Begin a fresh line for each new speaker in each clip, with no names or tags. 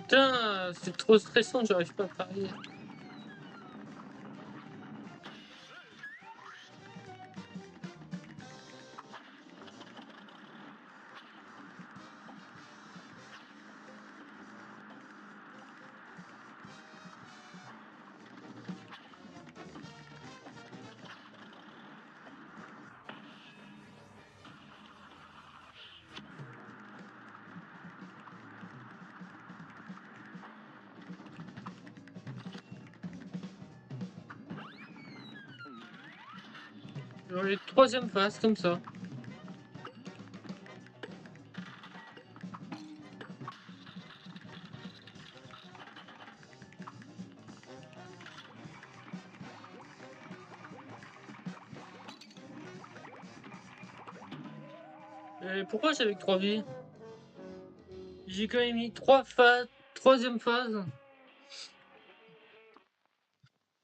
Putain, c'est trop stressant, j'arrive pas à parier. Dans les troisième phase, comme ça. Et pourquoi j'avais que 3 vies? J'ai quand même mis 3 phases, troisième phase.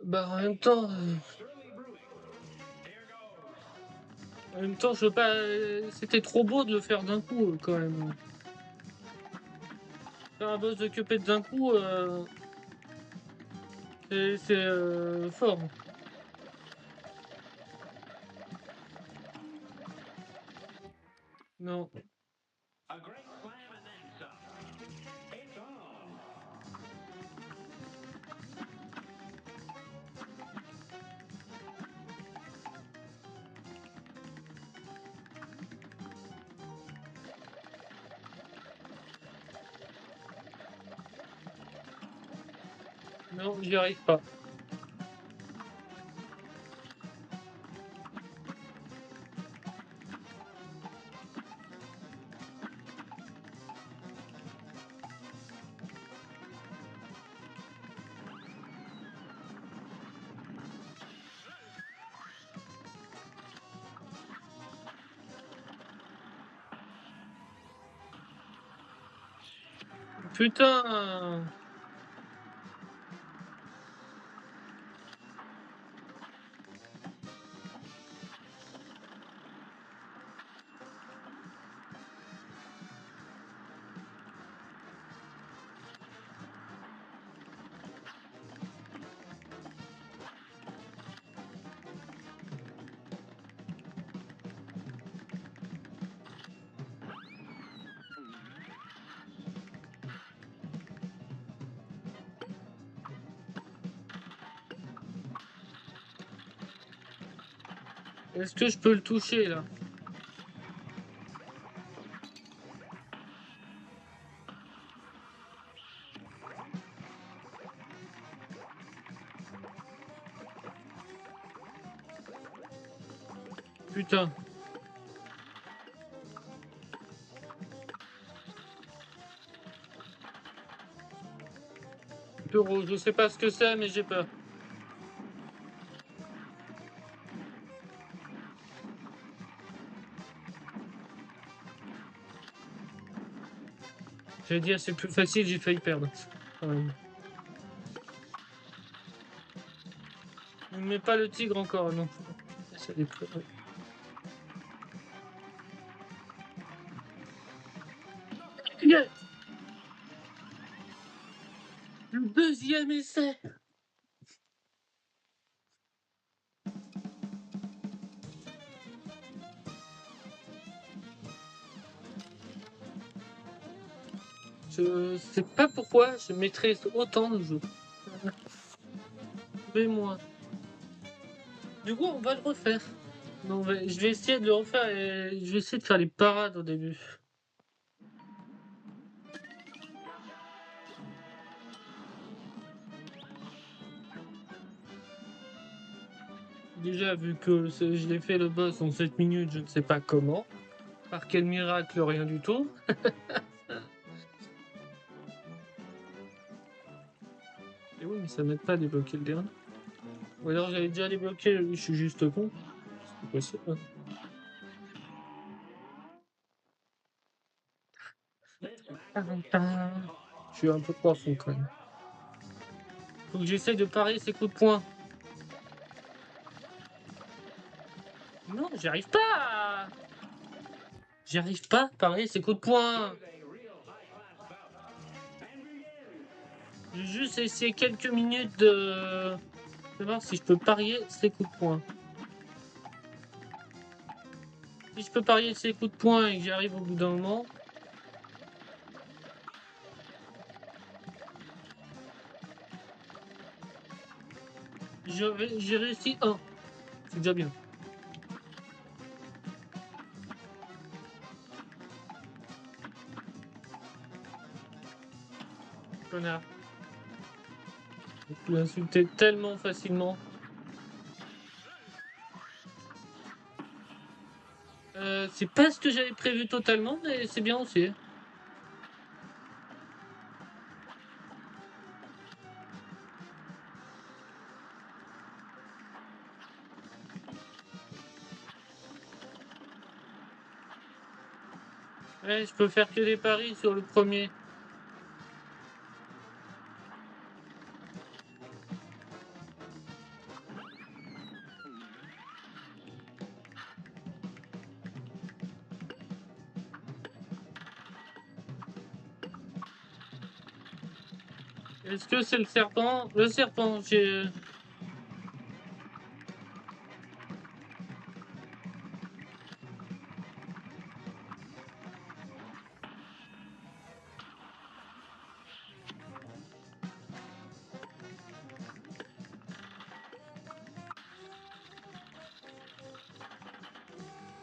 Bah en même temps, je veux pas. C'était trop beau de le faire d'un coup quand même. Faire un boss de Cuphead d'un coup, c'est fort. Non. Non, j'y arrive pas. Putain! Est-ce que je peux le toucher là? Putain. Euro, je sais pas ce que c'est, mais j'ai peur. J'allais dire c'est plus facile, j'ai failli perdre. Mais pas le tigre encore, non. Ça déprime. Yeah. Le deuxième essai. Je sais pas pourquoi je maîtrise autant le jeu. Mais moi. Du coup, on va le refaire. Non, je vais essayer de le refaire et je vais essayer de faire les parades au début. Déjà, vu que je l'ai fait le boss en 7 minutes, je ne sais pas comment. Par quel miracle, rien du tout. Et oui, mais ça m'aide pas à débloquer le dernier. Ou alors j'avais déjà débloqué, je suis juste con. C'est possible. Je suis un peu trop fond quand même. Faut que j'essaye de parer ces coups de poing. Non, j'y arrive pas. J'y arrive pas à parer ces coups de poing. J'ai juste essayé quelques minutes de voir si je peux parier ces coups de poing. Si je peux parier ces coups de poing et que j'y arrive au bout d'un moment. J'ai réussi un. C'est déjà bien. Connard. Je peux l'insulter tellement facilement. C'est pas ce que j'avais prévu totalement, mais c'est bien aussi. Ouais, je peux faire que des paris sur le premier. Est-ce que c'est le serpent? Le serpent, j'ai.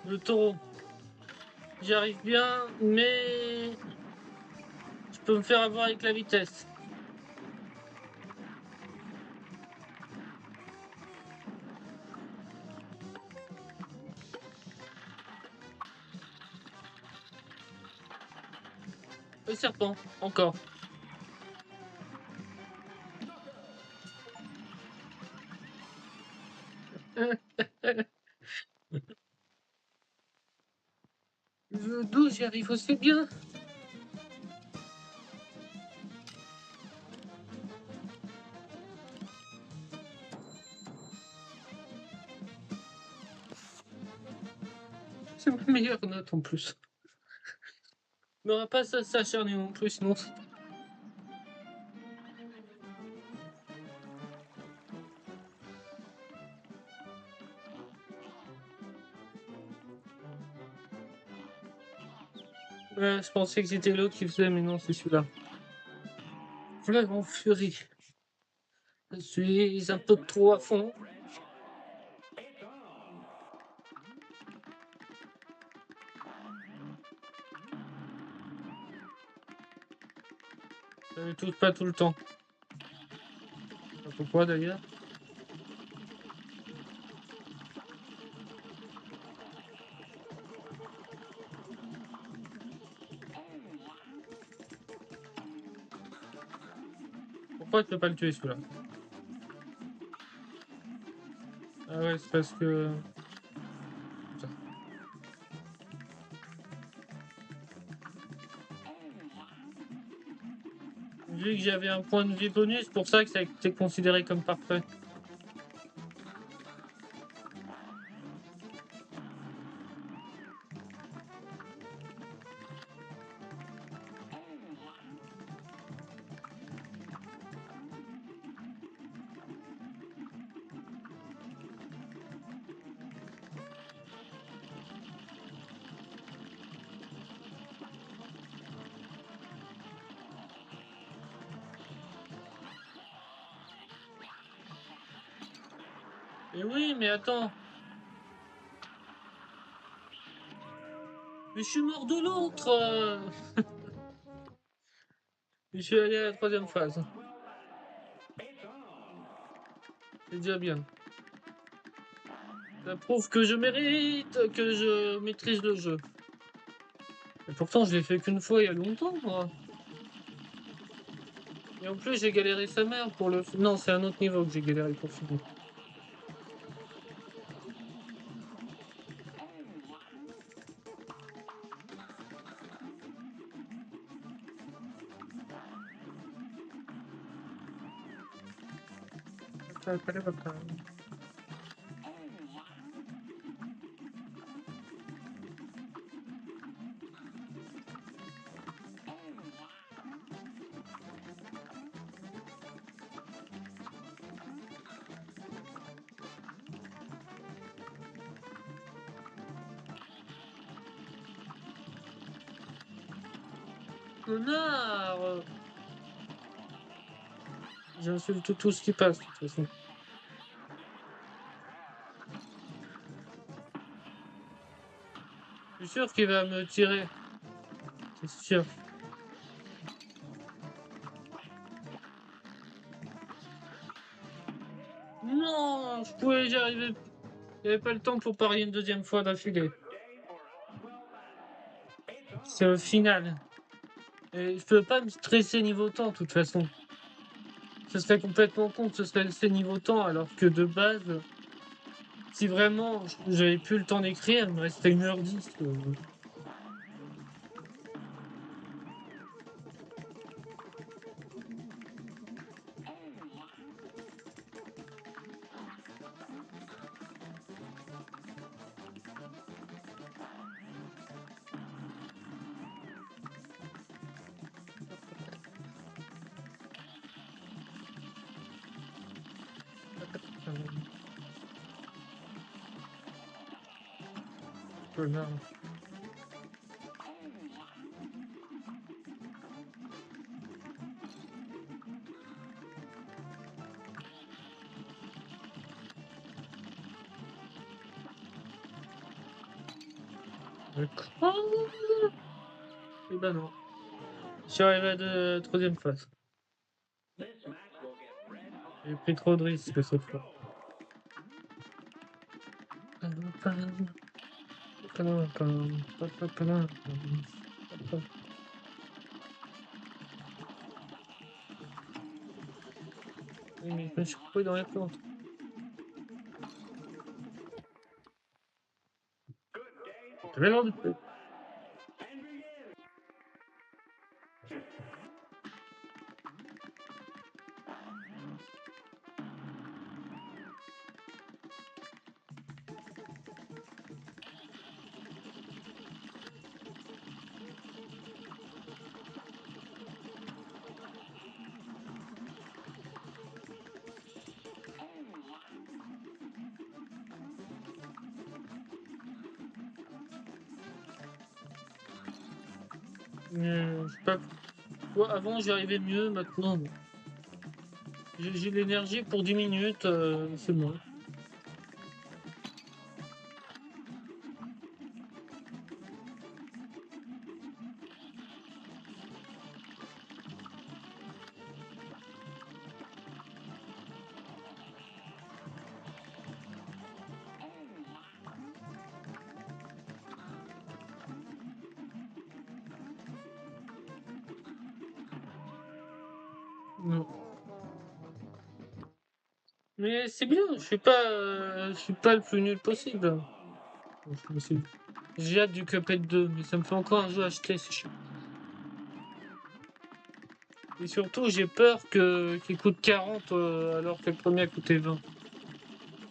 Le taureau. J'y arrive bien, mais je peux me faire avoir avec la vitesse. Le serpent, encore. Le 12, j'y arrive aussi bien. C'est ma meilleure note en plus. Mais on va pas s'acharner non plus, sinon. Ouais, je pensais que c'était l'autre qui faisait, mais non, c'est celui-là. Flagrant Fury. Je suis un peu trop à fond. Ça ne touche pas tout le temps. Pourquoi d'ailleurs? Pourquoi tu peux pas le tuer celui-là? Ah ouais, c'est parce que. Putain. Vu que j'avais un point de vie bonus, pour ça que ça a été considéré comme parfait. Et oui, mais attends. Mais je suis mort de l'autre. Je suis allé à la troisième phase. C'est déjà bien. Ça prouve que je mérite, que je maîtrise le jeu. Et pourtant, je l'ai fait qu'une fois il y a longtemps, moi. Et en plus, j'ai galéré sa mère pour le non, c'est un autre niveau que j'ai galéré pour finir. Connard! J'insulte tout ce qui passe, de toute façon. Je suis sûr qu'il va me tirer. C'est sûr. Non, je pouvais y arriver. Il n'y avait pas le temps pour parier une deuxième fois d'affilée. C'est au final. Et je peux pas me stresser niveau temps, de toute façon. Ce serait complètement con de se stresser niveau temps, alors que de base, si vraiment j'avais plus le temps d'écrire, il me restait 1h10. Connard. D'accord. Et ben non. Je suis arrivé à la troisième phase. J'ai pris trop de risques cette fois. Oui, mais je me suis retrouvé dans les plantes. J'avais l'air de... Je sais pas pourquoi. Avant, j'y arrivais mieux, maintenant, non. J'ai l'énergie pour 10 minutes, c'est bon. Non. Mais c'est bien, je suis pas le plus nul possible. Bon, j'ai hâte du Cuphead 2, mais ça me fait encore un jeu à acheter, c'est chiant. Et surtout, j'ai peur qu'il coûte 40 alors que le premier a coûté 20.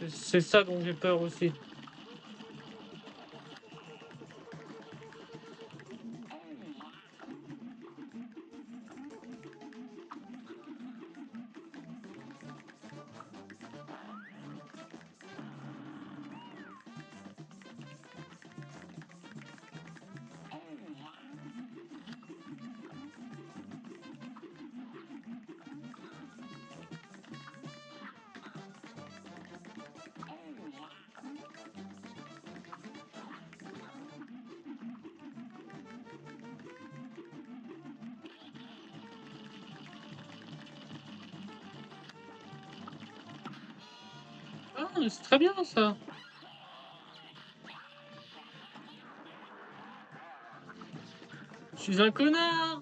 C'est ça dont j'ai peur aussi. Ah, c'est très bien ça. Je suis un connard.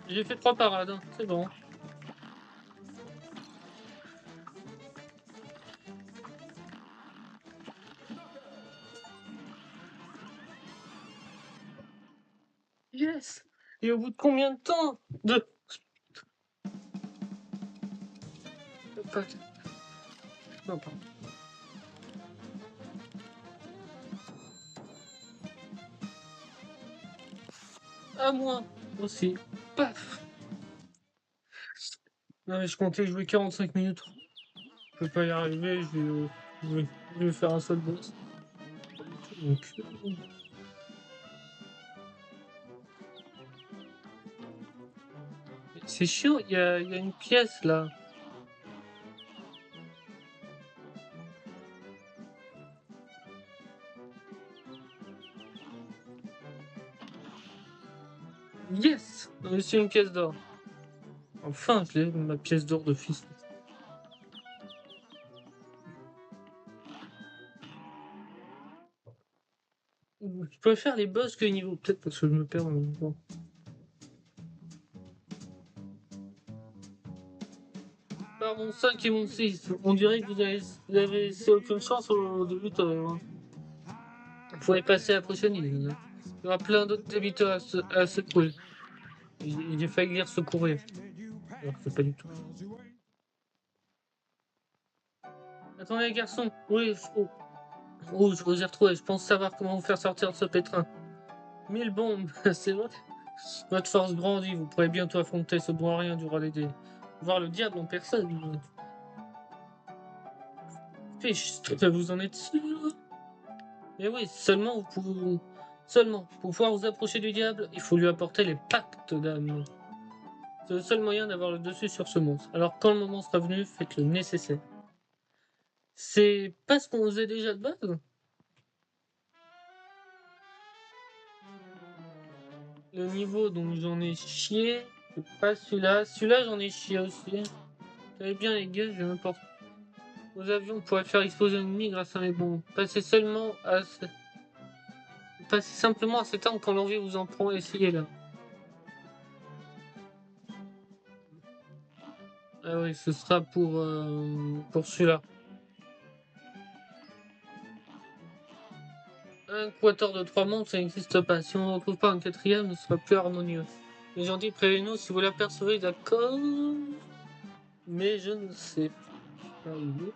J'ai fait 3 parades, hein. C'est bon. Yes. Et au bout de combien de temps de... Non, pardon. À moi aussi. Paf. Non mais je comptais jouer 45 minutes. Je peux pas y arriver, je vais faire un seul boss. Donc, c'est chiant, il y a une pièce là. Yes! J'ai reçu une pièce d'or. Enfin, je l'ai, ma pièce d'or de fils. Je préfère les boss que les niveaux, peut-être parce que je me perds en même temps. Par mon 5 et mon 6, on dirait que vous avez laissé aucune chance au débuteur. Hein. Vous pouvez passer à la prochaine île. Hein. Il y aura plein d'autres débuteurs à secouer. J'ai failli lire secourir. Alors que c'est pas du tout. Attendez, garçon. Oui, je vous ai retrouvé. Je pense savoir comment vous faire sortir de ce pétrin. 1000 bombes, c'est vrai. Votre force grandit. Vous pourrez bientôt affronter ce bon à rien du roi des dés. Voir le diable en personne. Fiche, vous en êtes sûr? Mais oui, seulement, pour pouvoir vous approcher du diable, il faut lui apporter les pactes d'âme. C'est le seul moyen d'avoir le dessus sur ce monstre. Alors quand le moment sera venu, faites le nécessaire. C'est pas ce qu'on faisait déjà de base? Le niveau dont j'en ai chié, c'est pas celui-là. Celui-là, j'en ai chié aussi. J'avais bien les gars, je n'importe. Vos avions pourraient faire exploser l'ennemi grâce à mes bombes. Passez simplement à cet arme quand l'envie vous en prend, essayez là. Ah oui, ce sera pour celui-là. Un quator de 3 mondes, ça n'existe pas. Si on ne retrouve pas un quatrième, ce sera plus harmonieux. Les gens disent prévenez-nous si vous l'apercevez, d'accord. Mais je ne sais pas où.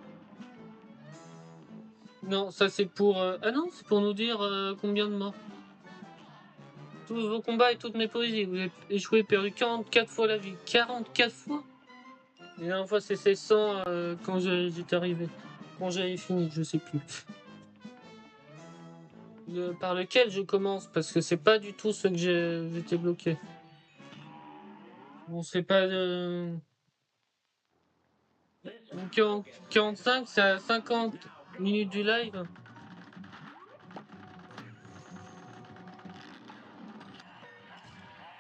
Non, ça c'est pour. Ah non, c'est pour nous dire combien de morts. Tous vos combats et toutes mes poésies. Vous avez échoué, perdu 44 fois la vie. 44 fois? La dernière fois c'est 100 quand j'étais arrivé. Quand j'avais fini, je sais plus. Par lequel je commence, parce que c'est pas du tout ce que j'étais bloqué. Bon, c'est pas. 45, c'est à 50 minutes du live.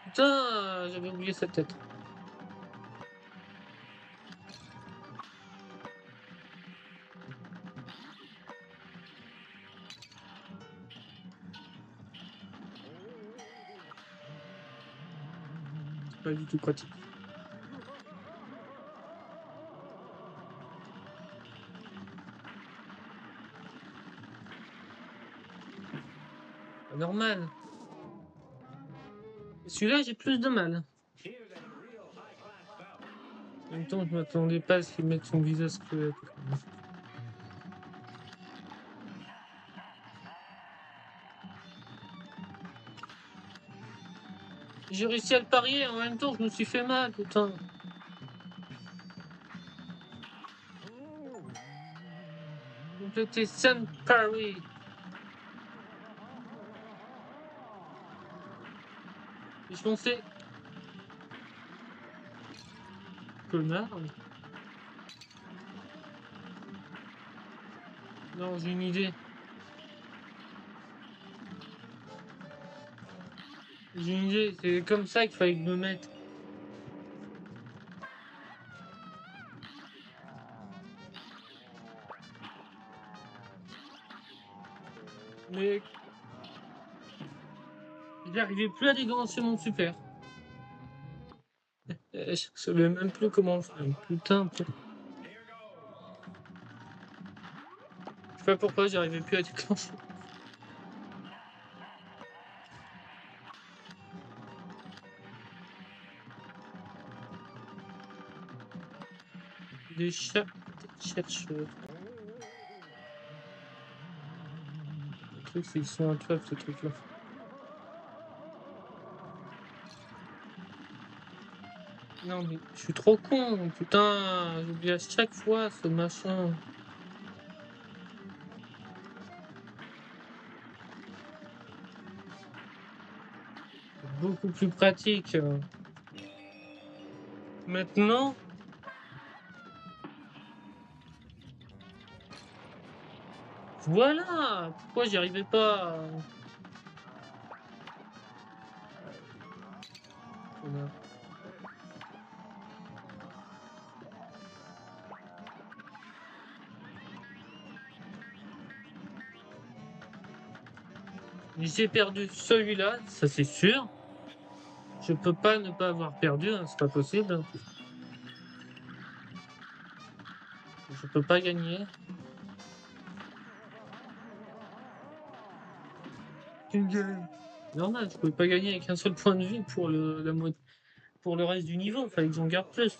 Putain, j'avais oublié cette tête. C'est pas du tout pratique. Pas normal. Celui-là, j'ai plus de mal. En même temps, je m'attendais pas à ce qu'il mette son visage squelette. J'ai réussi à le parier, en même temps, je me suis fait mal, putain. Compléter Sun Parry. Et je pensais. Connard. Non, j'ai une idée. J'ai une idée, c'est comme ça qu'il fallait que je me mette. Mais j'arrivais plus à déclencher mon super. Je savais même plus comment faire. Putain, je sais pas pourquoi j'arrivais plus à déclencher. Des chats, des chercheurs. Le truc, c'est qu'ils sont intuables, ce truc-là. Non, mais je suis trop con, putain, j'oublie à chaque fois ce machin. C'est beaucoup plus pratique. Maintenant, voilà! Pourquoi j'y arrivais pas? Connard. J'ai perdu celui-là, ça c'est sûr. Je peux pas ne pas avoir perdu, hein, c'est pas possible. Je peux pas gagner. Tu gagnes. Normal, je pouvais pas gagner avec un seul point de vie pour pour le reste du niveau, fallait que j'en garde plus.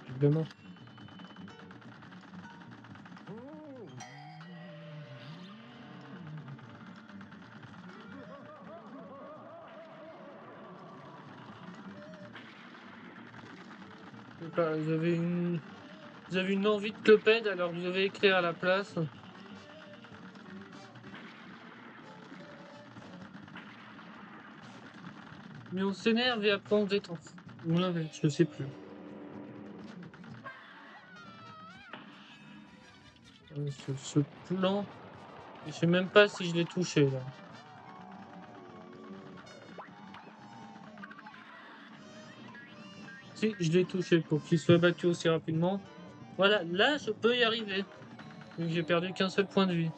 Évidemment. Je sais pas, vous avez une envie de clopette, alors vous devez écrire à la place. Mais on s'énerve et après on se détend. Ou l'inverse, je sais plus. Ce plan, je sais même pas si je l'ai touché là. Si, je l'ai touché pour qu'il soit battu aussi rapidement. Voilà, là je peux y arriver. Donc j'ai perdu qu'un seul point de vie.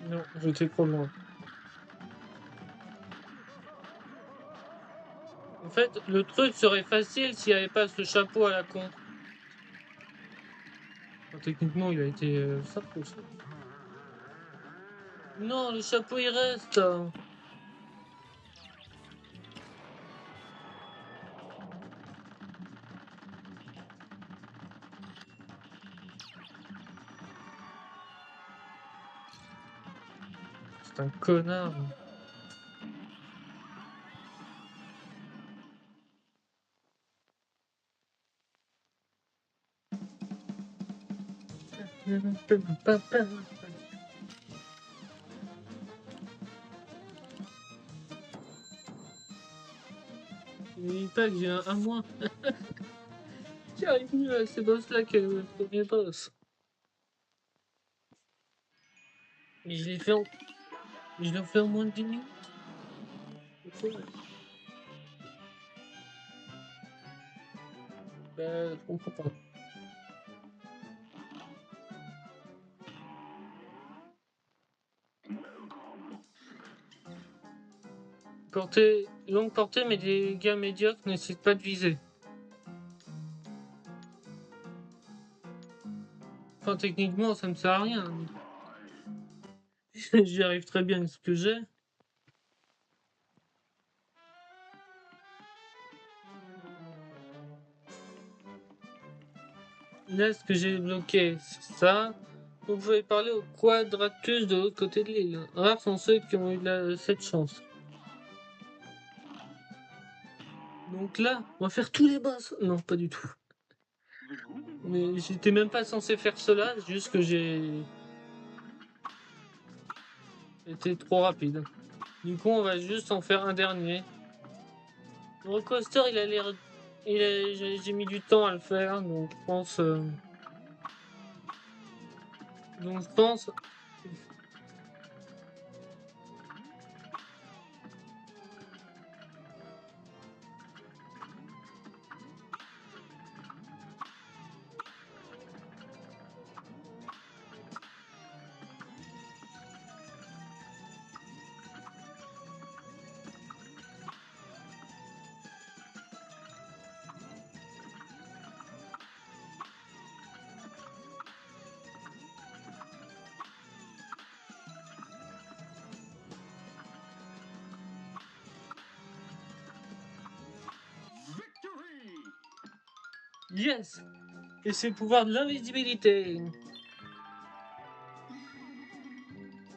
Non, j'étais trop loin. En fait, le truc serait facile s'il n'y avait pas ce chapeau à la con. Enfin, techniquement, il a été simple aussi. Non, le chapeau il reste. C'est un connard. N'oublie pas que j'ai un moins. J'arrive mieux à ces boss-là que le premier boss. Mais je l'ai fait en... Je l'ai fait en moins de 10 minutes. C'est fou. Bah, je comprends pas. Portée, longue portée, mais des gars médiocres nécessitent pas de viser. Enfin, techniquement, ça me sert à rien. J'y arrive très bien avec ce que j'ai. Là, ce que j'ai bloqué, c'est ça. Vous pouvez parler aux Quadratus de l'autre côté de l'île. Rares sont ceux qui ont eu cette chance. Donc là, on va faire tous les boss. Non, pas du tout. Mais j'étais même pas censé faire cela, c'est juste que j'ai été trop rapide. Du coup, on va juste en faire un dernier. Le Rockcoaster, il a l'air. J'ai mis du temps à le faire, donc je pense. Donc je pense. Yes! Et c'est le pouvoir de l'invisibilité.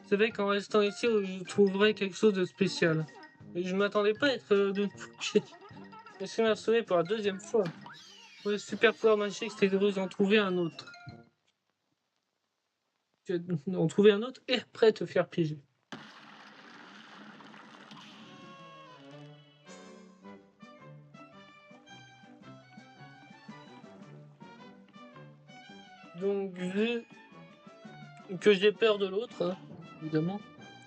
C'est vrai qu'en restant ici, je trouverais quelque chose de spécial. Et je m'attendais pas à être de toucher. Je suis sauvé pour la deuxième fois. Pour le super pouvoir magique, c'était de vous en trouver un autre. En trouver un autre et après te faire piéger. Donc, vu que j'ai peur de l'autre, hein, évidemment.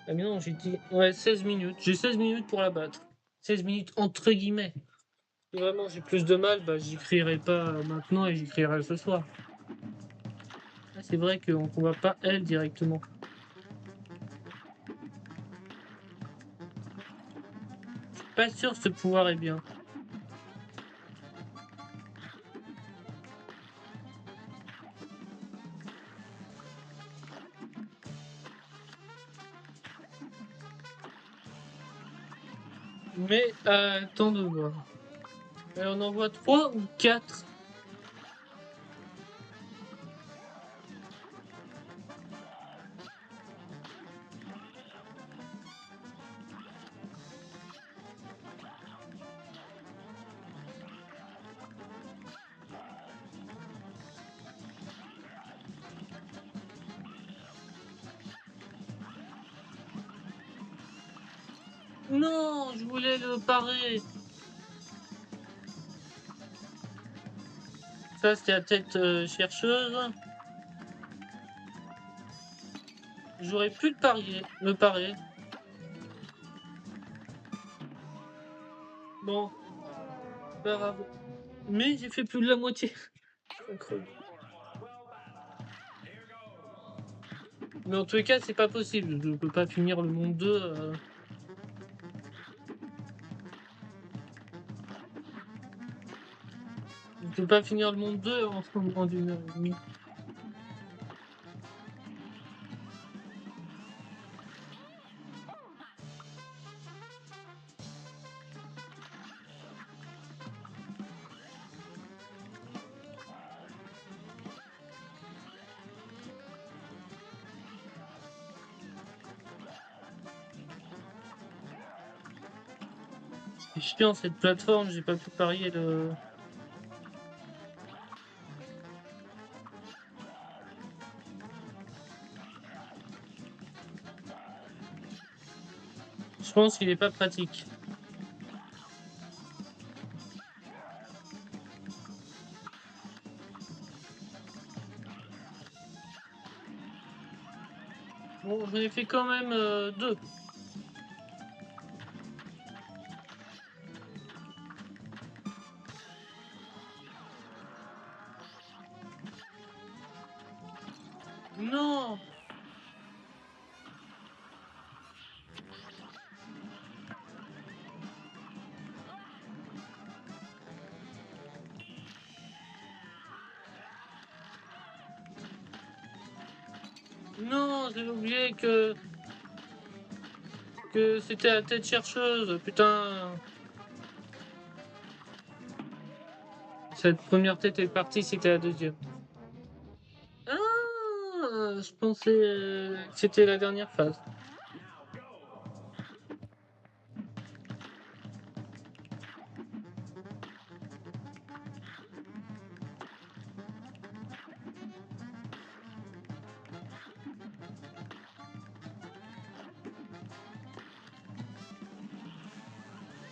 Ah mais non, j'ai dit... Ouais, 16 minutes. J'ai 16 minutes pour la battre. 16 minutes entre guillemets. Si vraiment j'ai plus de mal, bah j'y crierai pas maintenant et j'y crierai ce soir. Ah, c'est vrai qu'on combat pas elle directement. Je suis pas sûr que ce pouvoir est bien. Mais attends de voir. On en voit 3 ou 4. Non, je voulais le parer. Ça, c'était la tête chercheuse. J'aurais pu le parer. Bon, pas grave. Mais j'ai fait plus de la moitié. Incroyable. Mais en tous les cas, c'est pas possible. Je peux pas finir le monde 2. Je peux pas finir le monde 2 en ce moment d'une heure et demie. C'est chiant cette plateforme, j'ai pas pu parier le. Je pense qu'il est pas pratique. Bon, j'en ai fait quand même 2. Non! Non, j'ai oublié que c'était la tête chercheuse. Putain. Cette première tête est partie, c'était la deuxième. Ah! je pensais que c'était la dernière phase.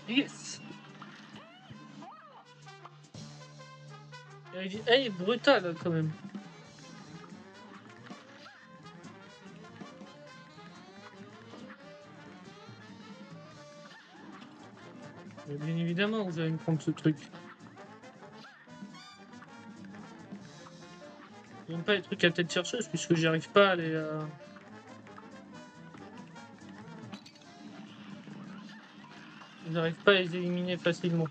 Yes! Elle est brutale quand même. Mais bien évidemment, vous allez me prendre ce truc. J'aime pas les trucs à tête chercheuse puisque j'arrive pas à les. J'arrive pas à les éliminer facilement.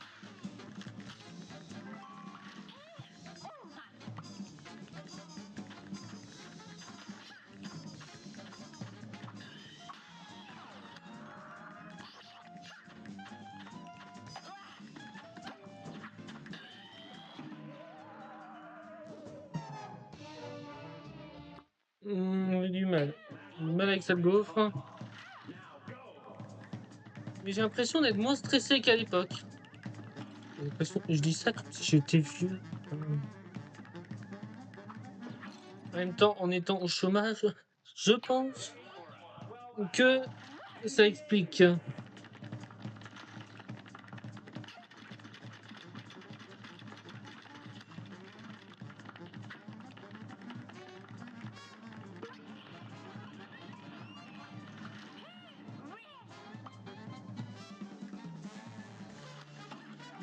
J'ai du mal. J'ai du mal avec cette gaufre. Mais j'ai l'impression d'être moins stressé qu'à l'époque. J'ai l'impression que je dis ça comme si j'étais vieux. En même temps, en étant au chômage, je pense que ça explique.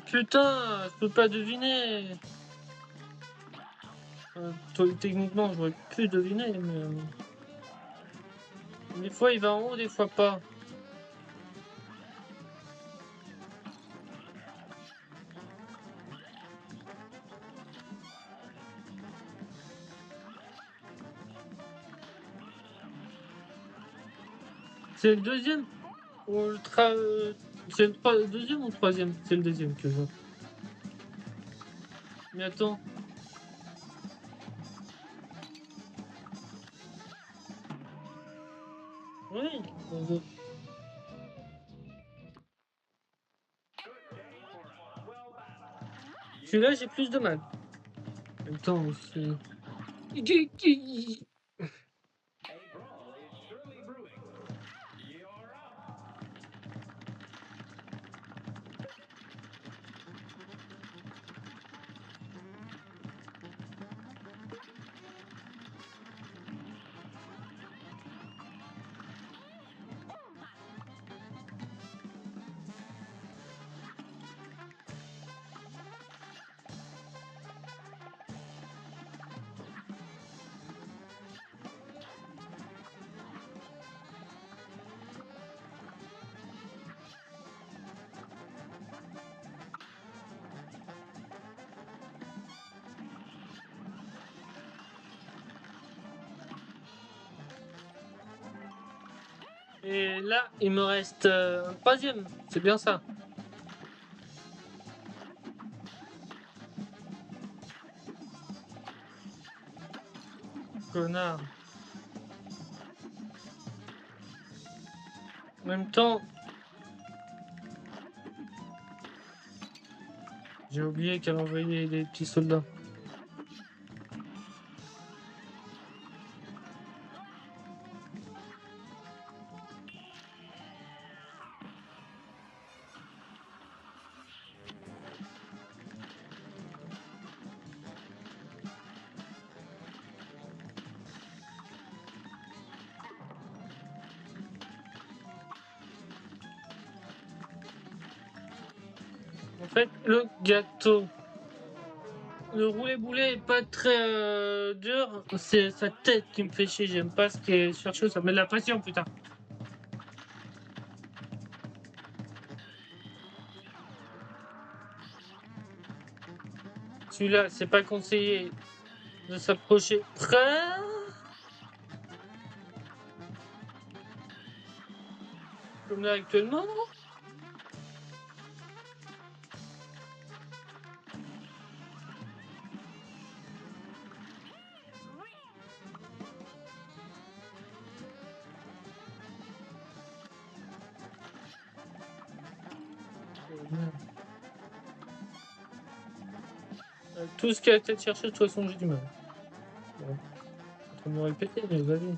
Putain, je peux pas deviner. Techniquement, j'aurais pu deviner, mais des fois il va en haut, des fois pas. C'est le deuxième ou c'est le deuxième ou le troisième? C'est le deuxième que je vois. Mais attends. Oui. Celui-là, j'ai plus de mal. En même temps, c'est. Et là, il me reste un troisième. C'est bien ça. Connard. En même temps, j'ai oublié qu'elle envoyait des petits soldats. En fait, le gâteau. Le roulé-boulet est pas très dur. C'est sa tête qui me fait chier. J'aime pas ce qui est chercheux. Ça met de la pression, putain. Celui-là, c'est pas conseillé de s'approcher très. Comme là actuellement. Tout ce qui a été cherché, de toute façon, j'ai du mal. Bon, en train de me répéter, mais vas-y.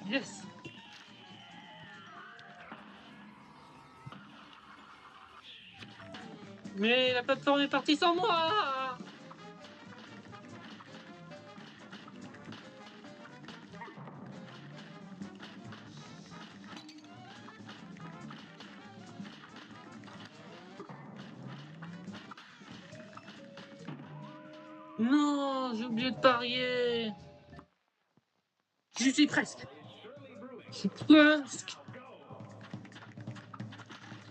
Yes! Mais la plateforme est partie sans moi! Non, j'ai oublié de parier. J'y suis presque. Je suis presque.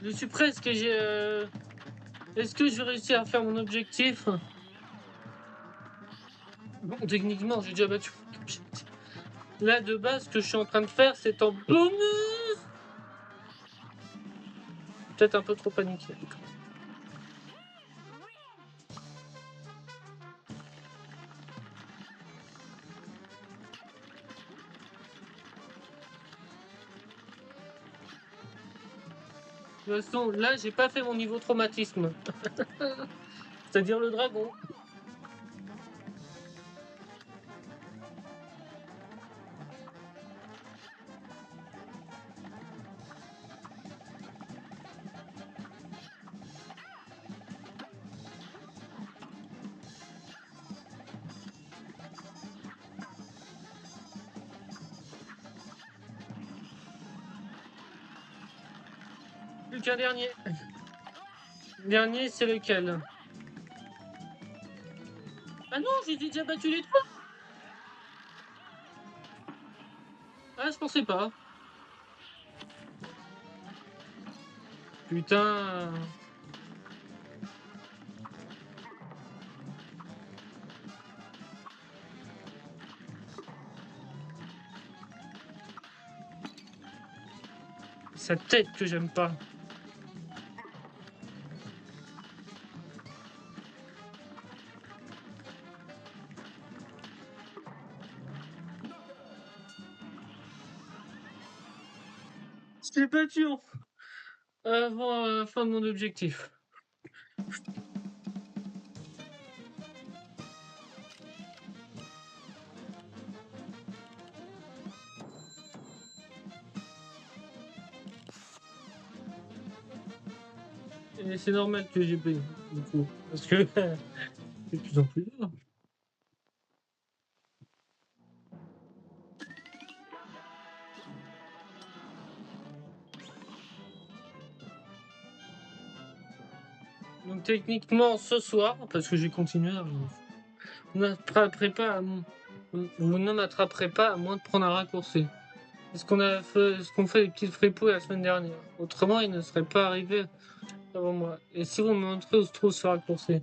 Je suis presque. Est-ce que je vais réussir à faire mon objectif? Bon, techniquement, j'ai déjà battu mon objectif. Là, de base, ce que je suis en train de faire, c'est en bonus. Peut-être un peu trop paniqué. De toute façon, là, j'ai pas fait mon niveau traumatisme. C'est-à-dire le dragon. Plus qu'un dernier. Dernier, c'est lequel? Ah non, j'ai déjà battu les trois. Ah, je pensais pas. Putain. Sa tête que j'aime pas. Je l'ai battu avant la fin de mon objectif. Et c'est normal que j'ai payé, du coup. Parce que c'est de plus en plus dur. Donc techniquement, ce soir, parce que j'ai continué, on n'attraperait pas, on ne m'attraperait pas à moins de prendre un raccourci. Ce qu'on fait les petites fripouilles la semaine dernière. Autrement, il ne serait pas arrivé avant moi. Et si vous me montrez où se trouve ce raccourci?